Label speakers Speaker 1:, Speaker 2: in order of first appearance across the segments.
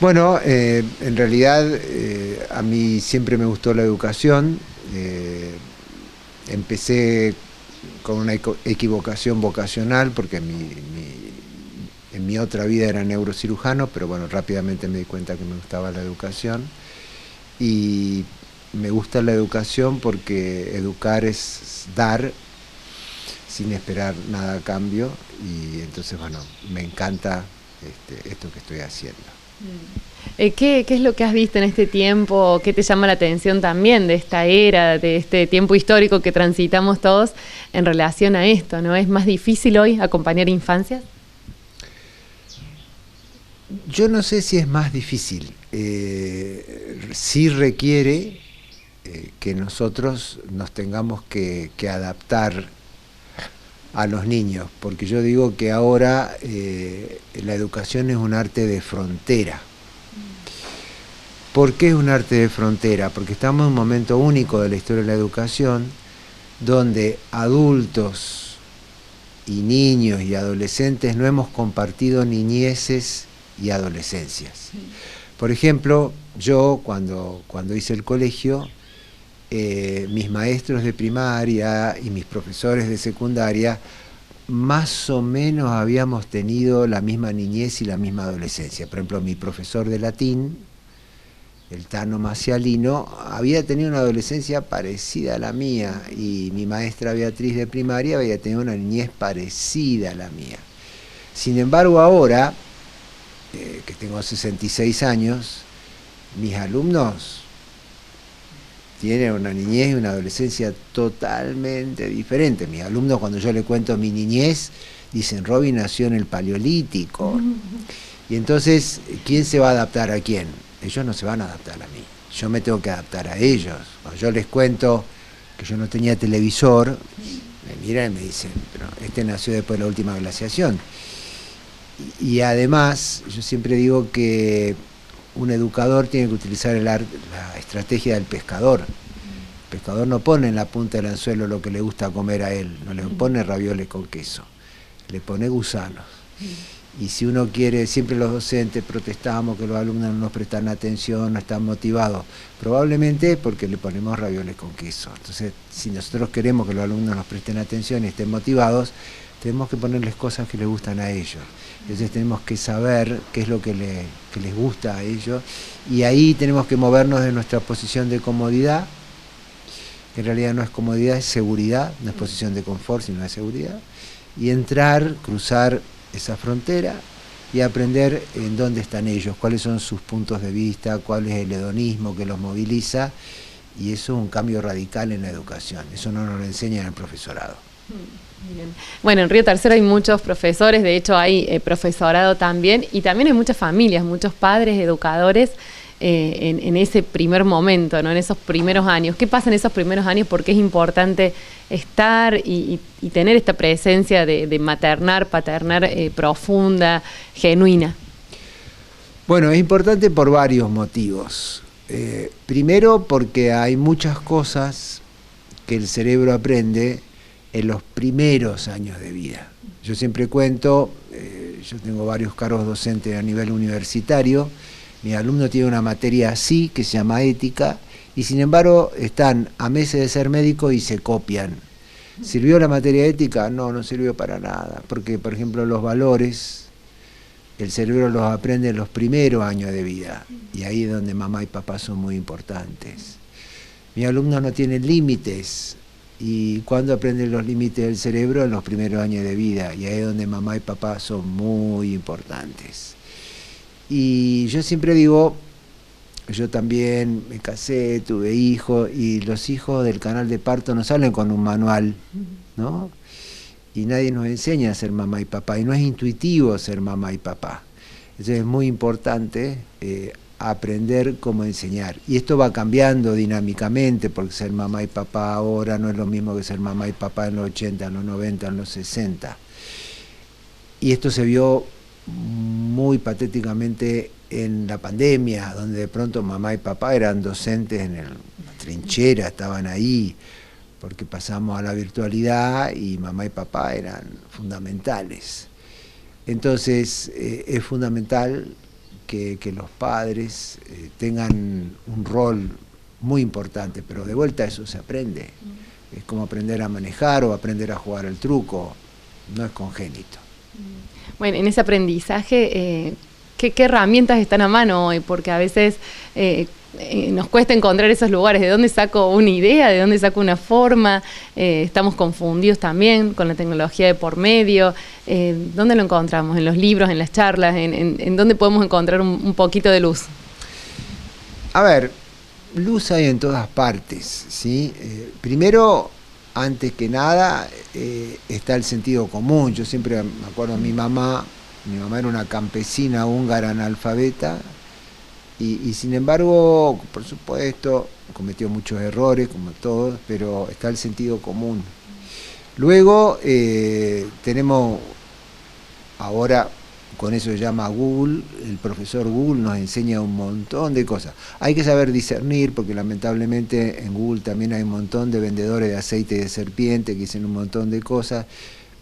Speaker 1: Bueno, en realidad a mí siempre me gustó la educación. Empecé con una equivocación vocacional porque en mi otra vida era neurocirujano, pero bueno, rápidamente me di cuenta que me gustaba la educación. Y me gusta la educación porque educar es dar sin esperar nada a cambio, y entonces bueno, me encanta esto que estoy haciendo.
Speaker 2: ¿Qué es lo que has visto en este tiempo? ¿Qué te llama la atención también de esta era, de este tiempo histórico que transitamos todos en relación a esto, ¿no? ¿Es más difícil hoy acompañar infancias?
Speaker 1: Yo no sé si es más difícil. Sí requiere que nosotros nos tengamos que adaptar a los niños, porque yo digo que ahora la educación es un arte de frontera. ¿Por qué es un arte de frontera? Porque estamos en un momento único de la historia de la educación, donde adultos y niños y adolescentes no hemos compartido niñeces y adolescencias. Por ejemplo, yo cuando hice el colegio, mis maestros de primaria y mis profesores de secundaria más o menos habíamos tenido la misma niñez y la misma adolescencia. Por ejemplo, mi profesor de latín, el Tano Macialino, había tenido una adolescencia parecida a la mía, y mi maestra Beatriz de primaria había tenido una niñez parecida a la mía. Sin embargo, ahora, que tengo 66 años, mis alumnos tienen una niñez y una adolescencia totalmente diferentes. Mis alumnos, cuando yo les cuento mi niñez, dicen: Robin nació en el Paleolítico. Y entonces, ¿quién se va a adaptar a quién? Ellos no se van a adaptar a mí. Yo me tengo que adaptar a ellos. Cuando yo les cuento que yo no tenía televisor, me miran y me dicen: pero este nació después de la última glaciación. Y además, yo siempre digo que un educador tiene que utilizar la estrategia del pescador. El pescador no pone en la punta del anzuelo lo que le gusta comer a él, no le pone ravioles con queso, le pone gusanos. Y si uno quiere, siempre los docentes protestamos que los alumnos no nos prestan atención, no están motivados, probablemente porque le ponemos ravioles con queso. Entonces, si nosotros queremos que los alumnos nos presten atención y estén motivados, tenemos que ponerles cosas que les gustan a ellos. Entonces tenemos que saber qué es lo que les gusta a ellos, y ahí tenemos que movernos de nuestra posición de comodidad, que en realidad no es comodidad, es seguridad, no es posición de confort, sino de seguridad, y entrar, cruzar esa frontera y aprender en dónde están ellos, cuáles son sus puntos de vista, cuál es el hedonismo que los moviliza, y eso es un cambio radical en la educación. Eso no nos lo enseña en el profesorado.
Speaker 2: Bien. Bueno, en Río Tercero hay muchos profesores, de hecho hay profesorado también, y también hay muchas familias, muchos padres, educadores, en ese primer momento, ¿no? En esos primeros años. ¿Qué pasa en esos primeros años? Porque es importante estar y tener esta presencia de maternar, paternar profunda, genuina.
Speaker 1: Bueno, es importante por varios motivos. Primero, porque hay muchas cosas que el cerebro aprende en los primeros años de vida. Yo siempre cuento, yo tengo varios cargos docentes a nivel universitario. Mi alumno tiene una materia así, que se llama ética, y sin embargo están a meses de ser médicos y se copian. ¿Sirvió la materia ética? No, no sirvió para nada, porque por ejemplo los valores, el cerebro los aprende en los primeros años de vida, y ahí es donde mamá y papá son muy importantes. Mi alumno no tiene límites, y cuando aprenden los límites del cerebro, en los primeros años de vida, y ahí es donde mamá y papá son muy importantes. Y yo siempre digo, yo también me casé, tuve hijos, y los hijos del canal de parto no salen con un manual, ¿no? Y nadie nos enseña a ser mamá y papá, y no es intuitivo ser mamá y papá. Entonces es muy importante aprender cómo enseñar. Y esto va cambiando dinámicamente, porque ser mamá y papá ahora no es lo mismo que ser mamá y papá en los 80, en los 90, en los 60. Y esto se vio muy patéticamente en la pandemia, donde de pronto mamá y papá eran docentes en la trinchera, estaban ahí, porque pasamos a la virtualidad y mamá y papá eran fundamentales. Entonces es fundamental que los padres tengan un rol muy importante, pero de vuelta eso se aprende. Es como aprender a manejar o aprender a jugar al truco, no es congénito.
Speaker 2: Bueno, en ese aprendizaje, ¿qué herramientas están a mano hoy? Porque a veces nos cuesta encontrar esos lugares. ¿De dónde saco una idea? ¿De dónde saco una forma? Estamos confundidos también con la tecnología de por medio. ¿Dónde lo encontramos? ¿En los libros, en las charlas? ¿En dónde podemos encontrar un poquito de luz?
Speaker 1: A ver, luz hay en todas partes, ¿sí? Primero, antes que nada, está el sentido común. Yo siempre me acuerdo de mi mamá era una campesina húngara analfabeta, y sin embargo, por supuesto, cometió muchos errores, como todos, pero está el sentido común. Luego tenemos, ahora con eso se llama Google, el profesor Google nos enseña un montón de cosas. Hay que saber discernir, porque lamentablemente en Google también hay un montón de vendedores de aceite de serpiente que dicen un montón de cosas,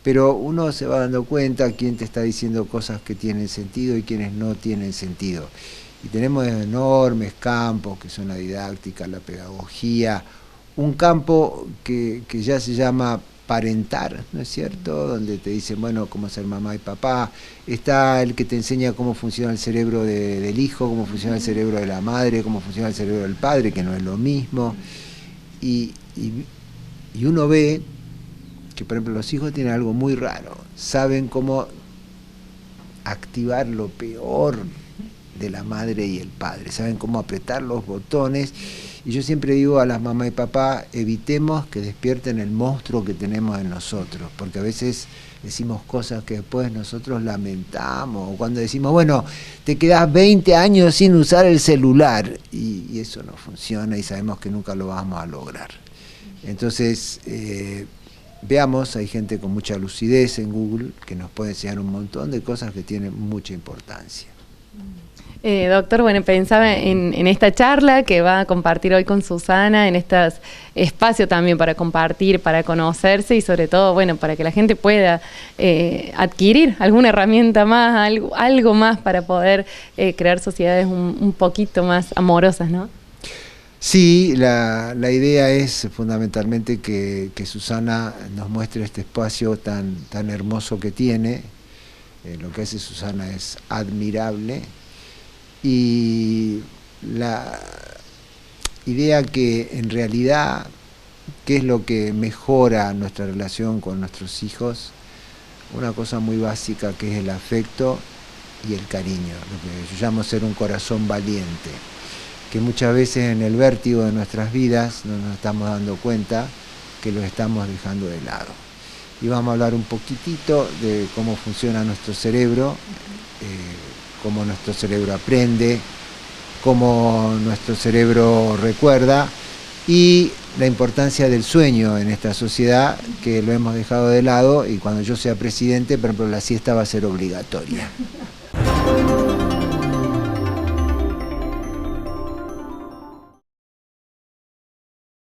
Speaker 1: pero uno se va dando cuenta quién te está diciendo cosas que tienen sentido y quiénes no tienen sentido. Y tenemos enormes campos que son la didáctica, la pedagogía, un campo que ya se llama parentar, ¿no es cierto? Donde te dicen, bueno, cómo ser mamá y papá. Está el que te enseña cómo funciona el cerebro del hijo, cómo funciona el cerebro de la madre, cómo funciona el cerebro del padre, que no es lo mismo. Y uno ve que, por ejemplo, los hijos tienen algo muy raro. Saben cómo activar lo peor de la madre y el padre, saben cómo apretar los botones, y yo siempre digo a las mamás y papás, evitemos que despierten el monstruo que tenemos en nosotros, porque a veces decimos cosas que después nosotros lamentamos, o cuando decimos, bueno, te quedás 20 años sin usar el celular, y eso no funciona y sabemos que nunca lo vamos a lograr. Entonces, veamos, hay gente con mucha lucidez en Google que nos puede enseñar un montón de cosas que tienen mucha importancia.
Speaker 2: Doctor, bueno, pensaba en esta charla que va a compartir hoy con Susana, en este espacio también para compartir, para conocerse y sobre todo, bueno, para que la gente pueda adquirir alguna herramienta más, algo más para poder crear sociedades un poquito más amorosas, ¿no?
Speaker 1: Sí, la idea es fundamentalmente que Susana nos muestre este espacio tan hermoso que tiene. Lo que hace Susana es admirable. Y la idea que en realidad, ¿qué es lo que mejora nuestra relación con nuestros hijos? Una cosa muy básica que es el afecto y el cariño, lo que yo llamo ser un corazón valiente, que muchas veces en el vértigo de nuestras vidas no nos estamos dando cuenta que lo estamos dejando de lado. Y vamos a hablar un poquitito de cómo funciona nuestro cerebro, cómo nuestro cerebro aprende, cómo nuestro cerebro recuerda y la importancia del sueño en esta sociedad, que lo hemos dejado de lado, y cuando yo sea presidente, por ejemplo, la siesta va a ser obligatoria.